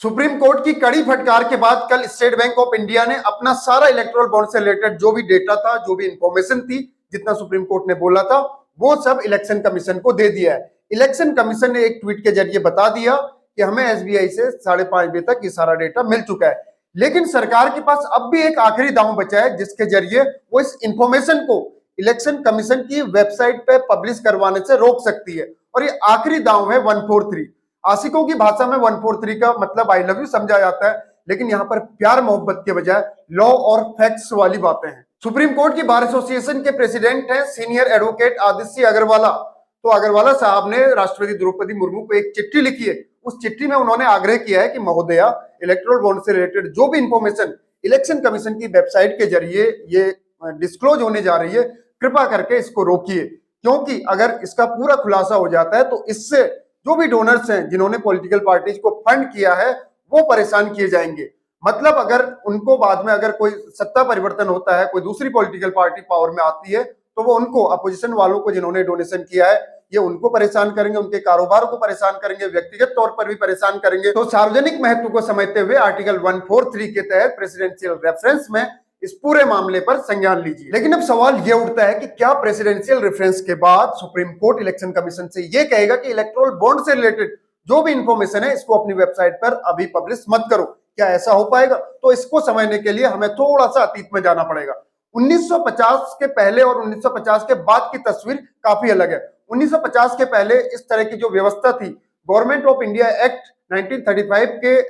Supreme court की कड़ी फटकार के बाद कल स्टेट बैंक ऑफ इंडिया ने अपना सारा इलेक्टोरल बॉन्ड से रिलेटेड जो भी डेटा था, जो भी इंफॉर्मेशन थी, जितना सुप्रीम कोर्ट ने बोला था, वो सब इलेक्शन कमीशन को दे दिया है। इलेक्शन कमीशन ने एक ट्वीट के जरिए बता दिया कि हमें एसबीआई से 5:30 बजे तक ये सारा डेटा मिल चुका है। लेकिन सरकार के पास अब भी एक आखिरी दांव बचा है, जिसके जरिए वो इस इंफॉर्मेशन को इलेक्शन कमीशन की वेबसाइट पे पब्लिश करवाने से रोक सकती है। और ये आखिरी दांव है 143। आशिकों की भाषा में 143 का मतलब आई लव यू समझा जाता है, लेकिन यहाँ पर प्यार मोहब्बत के बजाय लॉ और फैक्ट्स वाली बातें हैं। सुप्रीम कोर्ट की बार एसोसिएशन के प्रेसिडेंट हैं सीनियर एडवोकेट आदित्य अग्रवाला। तो अग्रवाला साहब ने राष्ट्रपति द्रौपदी मुर्मू को एक चिट्ठी लिखी है। उस चिट्ठी में उन्होंने आग्रह किया है कि महोदया, इलेक्टोरल बॉन्ड से रिलेटेड जो भी इंफॉर्मेशन इलेक्शन कमीशन की वेबसाइट के जरिए ये डिस्क्लोज होने जा रही है, कृपा करके इसको रोकिए, क्योंकि अगर इसका पूरा खुलासा हो जाता है तो इससे जो भी डोनर्स हैं, जिन्होंने पॉलिटिकल पार्टीज को फंड किया है, वो परेशान किए जाएंगे। मतलब अगर उनको बाद में अगर कोई सत्ता परिवर्तन होता है, कोई दूसरी पॉलिटिकल पार्टी पावर में आती है, तो वो उनको अपोजिशन वालों को जिन्होंने डोनेशन किया है, ये उनको परेशान करेंगे, उनके कारोबार को परेशान करेंगे, व्यक्तिगत तौर पर भी परेशान करेंगे। तो सार्वजनिक महत्व को समझते हुए आर्टिकल 143 के तहत प्रेसिडेंशियल रेफरेंस में इस पूरे मामले पर संज्ञान लीजिए। लेकिन अब सवाल यह उठता है कि क्या प्रेसिडेंशियल रेफरेंस के बाद सुप्रीम कोर्ट इलेक्शन कमीशन से यह कहेगा कि इलेक्टोरल बॉन्ड से रिलेटेड जो भी इंफॉर्मेशन है इसको अपनी वेबसाइट पर अभी पब्लिश मत करो? क्या ऐसा हो पाएगा? तो इसको समझने के लिए हमें थोड़ा सा अतीत में जाना पड़ेगा। 1950 के पहले और 1950 के बाद की तस्वीर काफी अलग है। 1950 के पहले इस तरह की जो व्यवस्था थी, गवर्नमेंट ऑफ इंडिया एक्ट 1935 के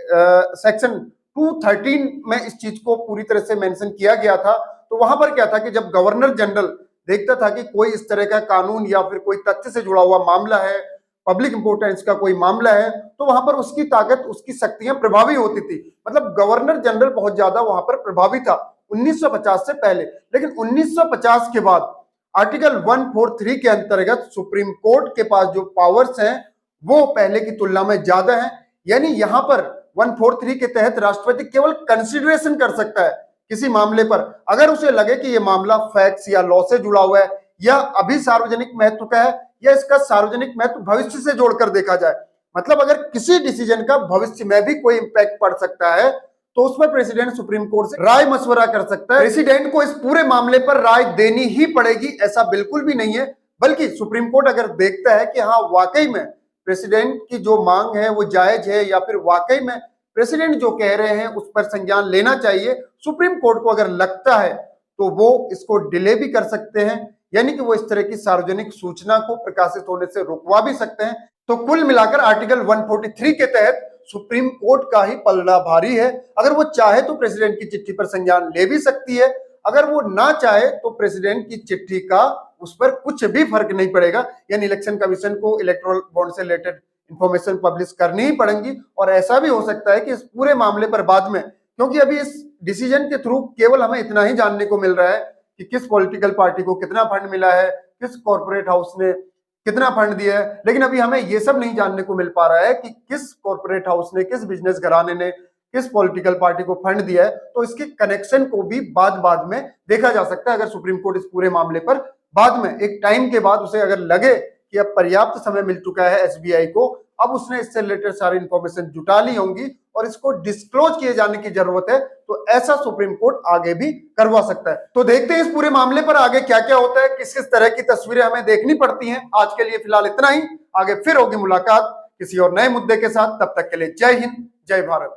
सेक्शन 213 में इस चीज को पूरी तरह से मेंशन किया गया था। तो वहां पर क्या था कि जब गवर्नर जनरल देखता था कि कोई इस तरह का कानून या फिर कोई तथ्य से जुड़ा हुआ मामला है, पब्लिक इंपोर्टेंस का कोई मामला है, तो वहां पर उसकी ताकत, उसकी शक्तियां प्रभावी होती थी। मतलब गवर्नर जनरल बहुत ज्यादा वहां पर प्रभावी था 1950 से पहले। लेकिन 1950 के बाद आर्टिकल 143 के अंतर्गत सुप्रीम कोर्ट के पास जो पावर्स हैं वो पहले की तुलना में ज्यादा है। यानी यहां पर 143 के तहत राष्ट्रपति केवल कंसिडरेशन कर सकता है किसी मामले पर, अगर उसे लगे कि यह मामला फैक्ट्स या लॉ से जुड़ा हुआ है, या अभी सार्वजनिक महत्व का है, या इसका सार्वजनिक महत्व भविष्य से जोड़कर देखा जाए। मतलब अगर किसी डिसीजन का भविष्य में भी कोई इंपैक्ट पड़ सकता है, तो उसमें प्रेसिडेंट सुप्रीम कोर्ट से राय मशवरा कर सकता है। प्रेसिडेंट को इस पूरे मामले पर राय देनी ही पड़ेगी ऐसा बिल्कुल भी नहीं है, बल्कि सुप्रीम कोर्ट अगर देखता है कि हाँ वाकई में प्रेसिडेंट की जो मांग है वो जायज है, या फिर वाकई में प्रेसिडेंट जो कह रहे हैं उस पर संज्ञान लेना चाहिए, सुप्रीम कोर्ट को अगर लगता है तो वो इसको डिले भी कर सकते हैं। यानी कि वो इस तरह की सार्वजनिक सूचना को प्रकाशित होने से रुकवा भी सकते हैं। तो कुल मिलाकर आर्टिकल 143 के तहत सुप्रीम कोर्ट का ही पलड़ा भारी है। अगर वो चाहे तो प्रेसिडेंट की चिट्ठी पर संज्ञान ले भी सकती है, अगर वो ना चाहे तो प्रेसिडेंट की चिट्ठी का उस पर कुछ भी फर्क नहीं पड़ेगा। यानी इलेक्शन कमीशन को इलेक्टोरल बॉन्ड से रिलेटेड इंफॉर्मेशन पब्लिश करनी ही पड़ेंगी। और ऐसा भी हो सकता है कि इस पूरे मामले पर बाद में, क्योंकि अभी इस डिसीजन के थ्रू केवल हमें इतना ही जानने को मिल रहा है कि किस पॉलिटिकल पार्टी को कितना फंड मिला है, किस कॉर्पोरेट हाउस ने कितना फंड दिया है, लेकिन अभी हमें यह सब नहीं जानने को मिल पा रहा है कि किस कॉर्पोरेट हाउस ने, किस बिजनेस घराने ने, किस पॉलिटिकल पार्टी को फंड दिया है। तो इसके कनेक्शन को भी बाद में देखा जा सकता है। अगर सुप्रीम कोर्ट इस पूरे मामले पर बाद में एक टाइम के बाद उसे अगर लगे कि अब पर्याप्त समय मिल चुका है एसबीआई को, अब उसने इससे रिलेटेड सारी इंफॉर्मेशन जुटा ली होंगी और इसको डिस्क्लोज किए जाने की जरूरत है, तो ऐसा सुप्रीम कोर्ट आगे भी करवा सकता है। तो देखते हैं इस पूरे मामले पर आगे क्या क्या होता है, किस किस तरह की तस्वीरें हमें देखनी पड़ती हैं। आज के लिए फिलहाल इतना ही, आगे फिर होगी मुलाकात किसी और नए मुद्दे के साथ। तब तक के लिए जय हिंद, जय भारत।